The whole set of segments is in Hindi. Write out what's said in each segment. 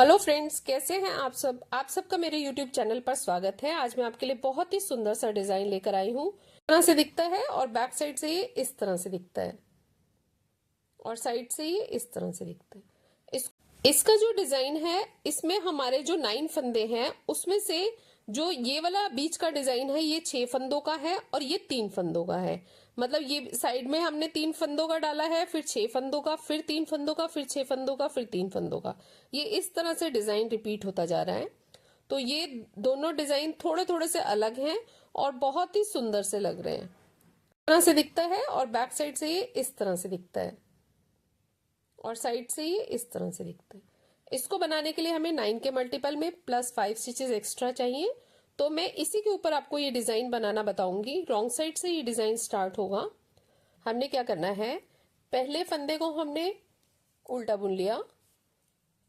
हेलो फ्रेंड्स, कैसे हैं आप सब। आप सबका मेरे यूट्यूब चैनल पर स्वागत है। आज मैं आपके लिए बहुत ही सुंदर सा डिजाइन लेकर आई हूँ। इस तरह से दिखता है और बैक साइड से ये इस तरह से दिखता है और साइड से ये इस तरह से दिखता है। इसका जो डिजाइन है, इसमें हमारे जो 9 फंदे हैं उसमें से जो ये वाला बीच का डिजाइन है ये 6 फंदों का है और ये 3 फंदों का है। मतलब ये साइड में हमने 3 फंदों का डाला है, फिर 6 फंदों का, फिर 3 फंदों का, फिर 6 फंदों का, फिर 3 फंदों का। ये इस तरह से डिजाइन रिपीट होता जा रहा है। तो ये दोनों डिजाइन थोड़े थोड़े से अलग हैं और बहुत ही सुंदर से लग रहे हैं। इस तरह से दिखता है और बैक साइड से ये इस तरह से दिखता है और साइड से ये इस तरह से दिखता है। इसको बनाने के लिए हमें 9 के मल्टीपल में +5 स्टिचेस एक्स्ट्रा चाहिए। तो मैं इसी के ऊपर आपको ये डिजाइन बनाना बताऊंगी। रॉन्ग साइड से ये डिजाइन स्टार्ट होगा। हमने क्या करना है, पहले फंदे को हमने उल्टा बुन लिया,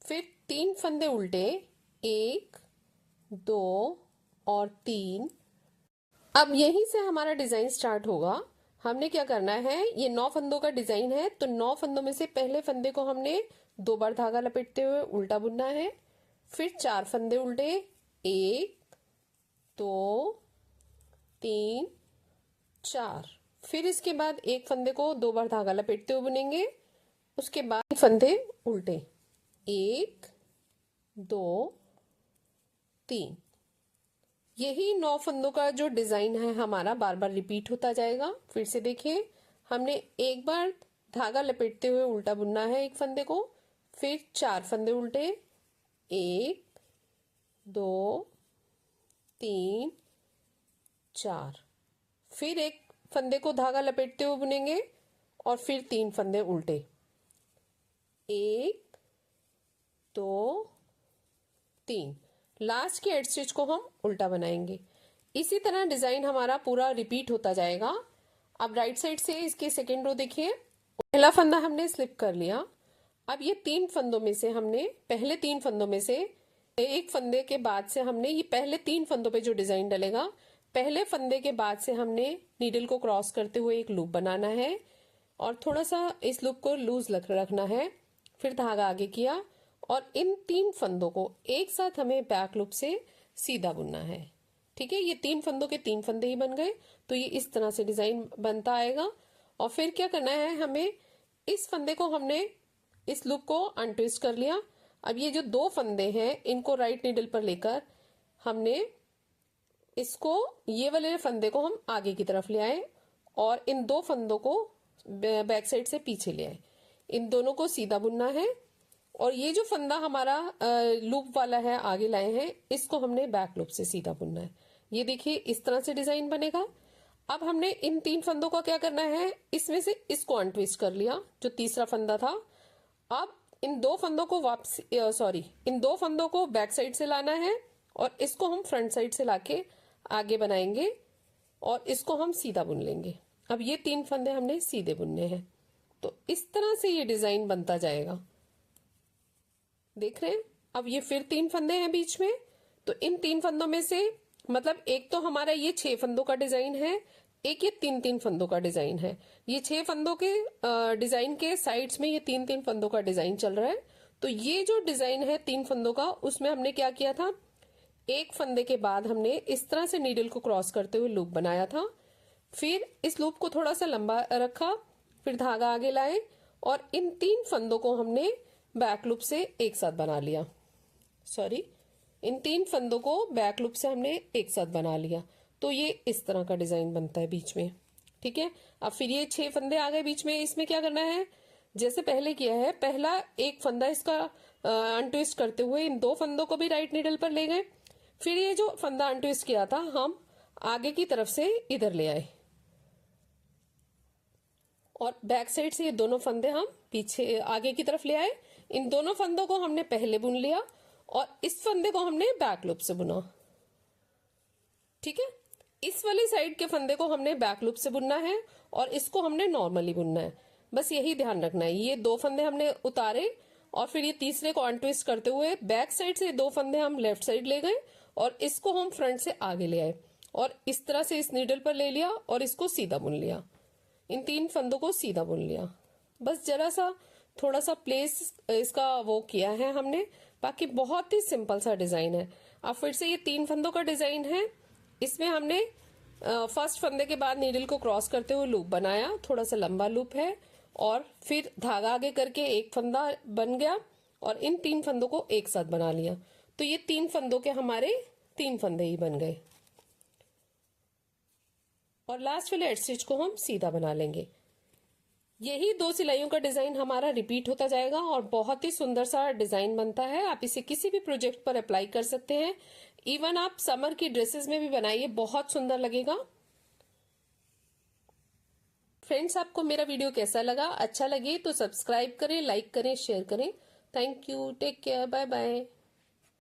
फिर 3 फंदे उल्टे, 1 2 और 3। अब यहीं से हमारा डिजाइन स्टार्ट होगा। हमने क्या करना है, ये 9 फंदों का डिजाइन है तो 9 फंदों में से पहले फंदे को हमने 2 बार धागा लपेटते हुए उल्टा बुनना है, फिर 4 फंदे उल्टे, 1 2 3 4। फिर इसके बाद एक फंदे को 2 बार धागा लपेटते हुए बुनेंगे, उसके बाद फंदे उल्टे, 1 2 3। यही 9 फंदों का जो डिजाइन है हमारा बार बार रिपीट होता जाएगा। फिर से देखिए, हमने एक बार धागा लपेटते हुए उल्टा बुनना है एक फंदे को, फिर 4 फंदे उल्टे, 1 2 3 4। फिर एक फंदे को धागा लपेटते हुए बुनेंगे और फिर 3 फंदे उल्टे, 1 2 3। लास्ट के एड स्टिच को हम उल्टा बनाएंगे। इसी तरह डिजाइन हमारा पूरा रिपीट होता जाएगा। अब राइट साइड से इसके सेकेंड रो देखिए, पहला फंदा हमने स्लिप कर लिया। अब ये 3 फंदों में से हमने पहले 3 फंदों में से एक फंदे के बाद से हमने ये पहले 3 फंदों पे जो डिजाइन डलेगा, पहले फंदे के बाद से हमने नीडल को क्रॉस करते हुए एक लूप बनाना है और थोड़ा सा इस लूप को लूज रखना है। फिर धागा आगे किया और इन 3 फंदों को एक साथ हमें बैक लूप से सीधा बुनना है। ठीक है, ये 3 फंदों के 3 फंदे ही बन गए। तो ये इस तरह से डिजाइन बनता आएगा। और फिर क्या करना है, हमें इस फंदे को हमने इस लूप को अनट्विस्ट कर लिया। अब ये जो 2 फंदे हैं इनको राइट नीडल पर लेकर हमने इसको, ये वाले फंदे को हम आगे की तरफ ले आए और इन 2 फंदों को बैक साइड से पीछे ले आए। इन दोनों को सीधा बुनना है और ये जो फंदा हमारा लूप वाला है आगे लाए हैं, इसको हमने बैक लूप से सीधा बुनना है। ये देखिए इस तरह से डिजाइन बनेगा। अब हमने इन 3 फंदों का क्या करना है, इसमें से इसको अनट्विस्ट कर लिया जो तीसरा फंदा था। अब इन 2 फंदों को इन 2 फंदों को बैक साइड से लाना है और इसको हम फ्रंट साइड से लाके आगे बनाएंगे और इसको हम सीधा बुन लेंगे। अब ये 3 फंदे हमने सीधे बुनने हैं। तो इस तरह से ये डिजाइन बनता जाएगा। देख रहे हैं, अब ये फिर 3 फंदे हैं बीच में। तो इन 3 फंदों में से मतलब एक तो हमारा ये 6 फंदों का डिजाइन है, एक ये 3-3 फंदों का डिजाइन है। ये 6 फंदों के डिजाइन के साइड्स में ये 3-3 फंदों का डिजाइन चल रहा है। तो ये जो डिजाइन है 3 फंदों का, उसमें हमने क्या किया था, एक फंदे के बाद हमने इस तरह से नीडल को क्रॉस करते हुए लूप बनाया था। फिर इस लूप को थोड़ा सा लंबा रखा, फिर धागा आगे लाए और इन 3 फंदों को हमने बैक लूप से एक साथ बना लिया। इन 3 फंदों को बैक लूप से हमने एक साथ बना लिया। तो ये इस तरह का डिजाइन बनता है बीच में। ठीक है, अब फिर ये 6 फंदे आ गए बीच में। इसमें क्या करना है, जैसे पहले किया है, पहला एक फंदा इसका अनट्विस्ट करते हुए इन 2 फंदों को भी राइट नीडल पर ले गए। फिर ये जो फंदा अनट्विस्ट किया था हम आगे की तरफ से इधर ले आए और बैक साइड से ये दोनों फंदे हम पीछे आगे की तरफ ले आए। इन दोनों फंदों को हमने पहले बुन लिया और इस फंदे को हमने बैक लूप से बुना। ठीक है, इस वाली साइड के फंदे को हमने बैक लूप से बुनना है और इसको हमने नॉर्मली बुनना है। बस यही ध्यान रखना है। ये 2 फंदे हमने उतारे और फिर ये तीसरे को अनट्विस्ट करते हुए बैक साइड से 2 फंदे हम लेफ्ट साइड ले गए और इसको हम फ्रंट से आगे ले आए और इस तरह से इस नीडल पर ले लिया और इसको सीधा बुन लिया। इन 3 फंदों को सीधा बुन लिया। बस जरा सा थोड़ा सा प्लेस इसका वो किया है हमने, बाकी बहुत ही सिंपल सा डिजाइन है। अब फिर से ये 3 फंदों का डिजाइन है। इसमें हमने फर्स्ट फंदे के बाद नीडल को क्रॉस करते हुए लूप बनाया, थोड़ा सा लंबा लूप है, और फिर धागा आगे करके एक फंदा बन गया और इन 3 फंदों को एक साथ बना लिया। तो ये 3 फंदों के हमारे 3 फंदे ही बन गए। और लास्ट वाले एड स्टिच को हम सीधा बना लेंगे। यही 2 सिलाइयों का डिजाइन हमारा रिपीट होता जाएगा और बहुत ही सुंदर सा डिजाइन बनता है। आप इसे किसी भी प्रोजेक्ट पर अप्लाई कर सकते हैं। इवन आप समर की ड्रेसेस में भी बनाइए, बहुत सुंदर लगेगा। फ्रेंड्स, आपको मेरा वीडियो कैसा लगा? अच्छा लगे तो सब्सक्राइब करें, लाइक करें, शेयर करें। Thank you, take care, bye bye.